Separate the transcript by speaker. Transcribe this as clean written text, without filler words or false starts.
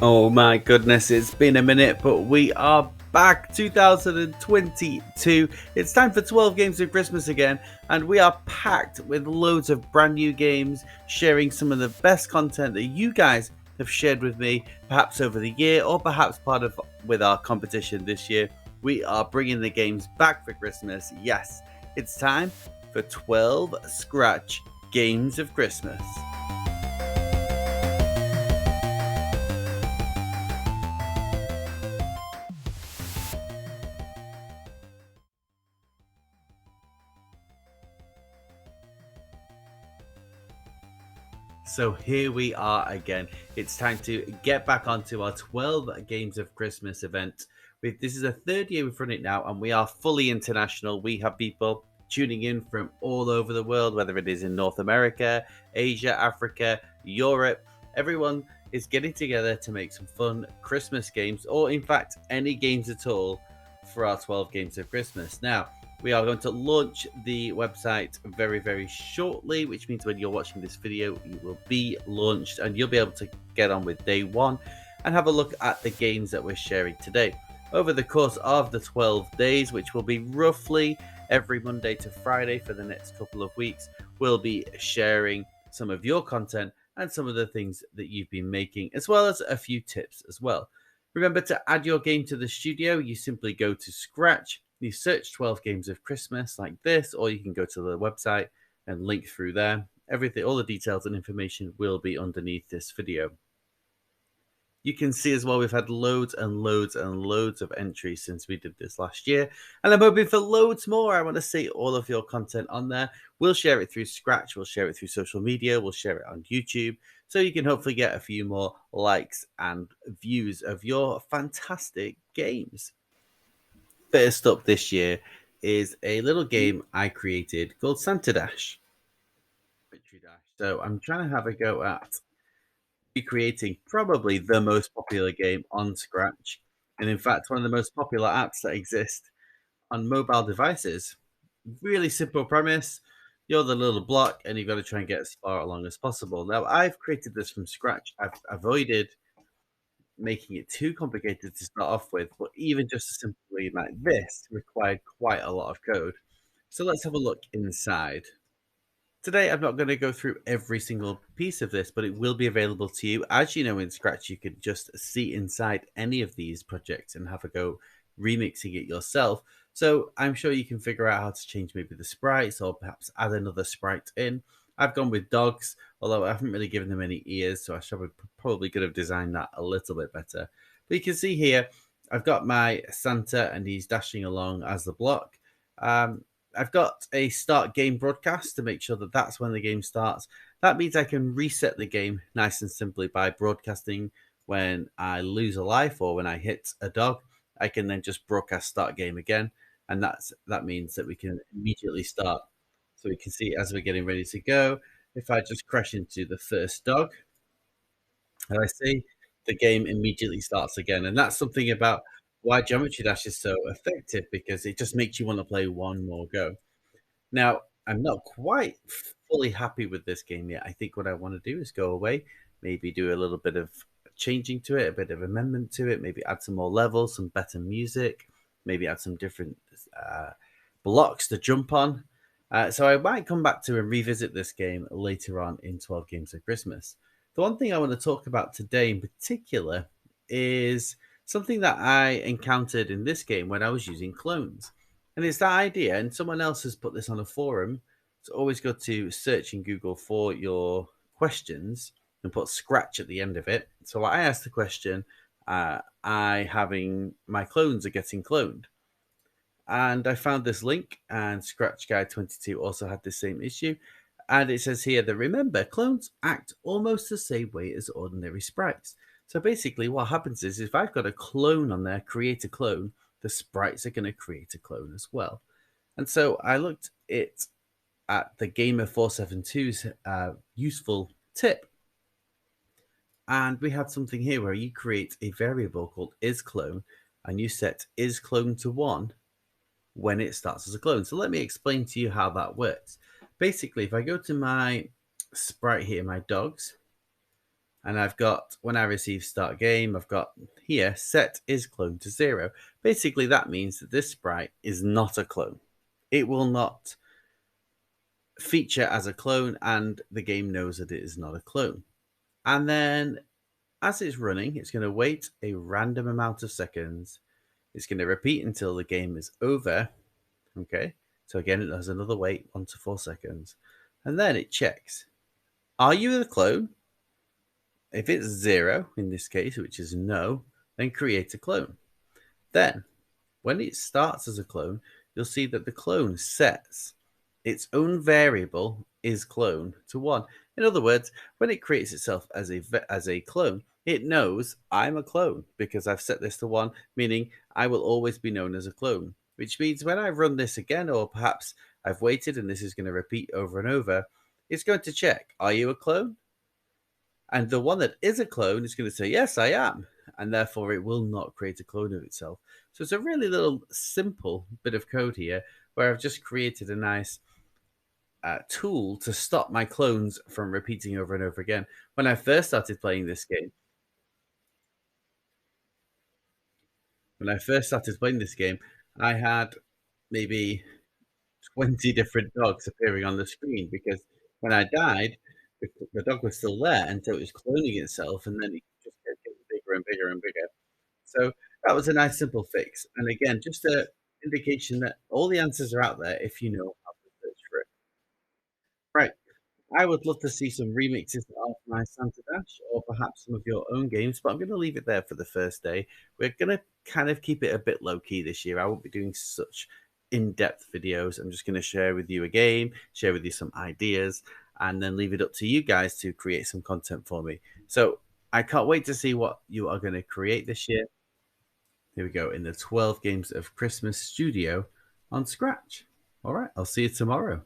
Speaker 1: Oh my goodness, it's been a minute, but we are back 2022. It's time for 12 Games of Christmas again, and we are packed with loads of brand new games, sharing some of the best content that you guys have shared with me, perhaps over the year or perhaps part of with our competition this year. We are bringing the games back for Christmas. Yes, it's time for 12 Scratch Games of Christmas. So here we are again. It's time to get back onto our 12 Games of Christmas event. This is the third year we've run it now, and we are fully international. We have people tuning in from all over the world, whether it is in North America, Asia, Africa, Europe. Everyone is getting together to make some fun Christmas games, or in fact, any games at all for our 12 Games of Christmas. Now, we are going to launch the website very, very shortly, which means when you're watching this video, it will be launched and you'll be able to get on with day one and have a look at the games that we're sharing today. Over the course of the 12 days, which will be roughly every Monday to Friday for the next couple of weeks, we'll be sharing some of your content and some of the things that you've been making, as well as a few tips as well. Remember to add your game to the studio. You simply go to Scratch, you search 12 Games of Christmas like this, or you can go to the website and link through there. Everything, all the details and information will be underneath this video. You can see as well, we've had loads and loads and loads of entries since we did this last year. And I'm hoping for loads more. I want to see all of your content on there. We'll share it through Scratch. We'll share it through social media. We'll share it on YouTube. So you can hopefully get a few more likes and views of your fantastic games. First up this year is a little game I created called Santa Dash. So I'm trying to have a go at recreating probably the most popular game on Scratch, and in fact, one of the most popular apps that exist on mobile devices. Really simple premise. You're the little block, and you've got to try and get as far along as possible. Now, I've created this from scratch. I've avoided making it too complicated to start off with, but even just a simple game like this required quite a lot of code. So let's have a look inside. Today, I'm not going to go through every single piece of this, but it will be available to you. As you know, in Scratch, you can just see inside any of these projects and have a go remixing it yourself. So I'm sure you can figure out how to change maybe the sprites or perhaps add another sprite in. I've gone with dogs, although I haven't really given them any ears, so I probably could have designed that a little bit better. But you can see here, I've got my Santa and he's dashing along as the block. I've got a start game broadcast to make sure that that's when the game starts. That means I can reset the game nice and simply by broadcasting when I lose a life or when I hit a dog. I can then just broadcast start game again, and that means that we can immediately start. So we can see as we're getting ready to go. If I just crash into the first dog, and I see the game immediately starts again, and that's something about why Geometry Dash is so effective because it just makes you want to play one more go. Now, I'm not quite fully happy with this game yet. I think what I want to do is go away, maybe do a little bit of changing to it, a bit of amendment to it, maybe add some more levels, some better music, maybe add some different blocks to jump on. So I might come back to and revisit this game later on in 12 Games of Christmas. The one thing I want to talk about today in particular is something that I encountered in this game when I was using clones. And it's that idea, and someone else has put this on a forum. So always go to search in Google for your questions and put Scratch at the end of it. So I asked the question, I having my clones are getting cloned. And I found this link, and Scratch Guide 22 also had the same issue. And it says here that remember, clones act almost the same way as ordinary sprites. So basically, what happens is if I've got a clone on there, create a clone, the sprites are going to create a clone as well. And so I looked at the Gamer472's useful tip. And we have something here where you create a variable called isClone, and you set isClone to 1 when it starts as a clone. So let me explain to you how that works. Basically, if I go to my sprite here, my dogs, And I've got when I receive start game, I've got here set is clone to 0. Basically, that means that this sprite is not a clone. It will not feature as a clone, and the game knows that it is not a clone. And then as it's running, it's going to wait a random amount of seconds. It's going to repeat until the game is over. Okay. So again, it does another wait, 1 to 4 seconds. And then it checks. Are you the clone? If it's 0, in this case, which is no, then create a clone. Then, when it starts as a clone, you'll see that the clone sets its own variable is clone to 1. In other words, when it creates itself as a clone, it knows I'm a clone because I've set this to 1, meaning I will always be known as a clone. Which means when I run this again, or perhaps I've waited and this is going to repeat over and over, it's going to check, are you a clone? And the one that is a clone is going to say, yes, I am. And therefore, it will not create a clone of itself. So it's a really little simple bit of code here where I've just created a nice tool to stop my clones from repeating over and over again. When I first started playing this game, I had maybe 20 different dogs appearing on the screen because when I died, the dog was still there, and so it was cloning itself, and then it just kept getting bigger and bigger and bigger. So that was a nice simple fix, and again, just a indication that all the answers are out there if you know how to search for it. Right. I would love to see some remixes of my Santa Dash or perhaps some of your own games, but I'm going to leave it there for the first day. We're going to kind of keep it a bit low key this year. I won't be doing such in depth videos. I'm just going to share with you a game, share with you some ideas, and then leave it up to you guys to create some content for me. So I can't wait to see what you are going to create this year. Here we go in the 12 games of Christmas studio on Scratch. All right, I'll see you tomorrow.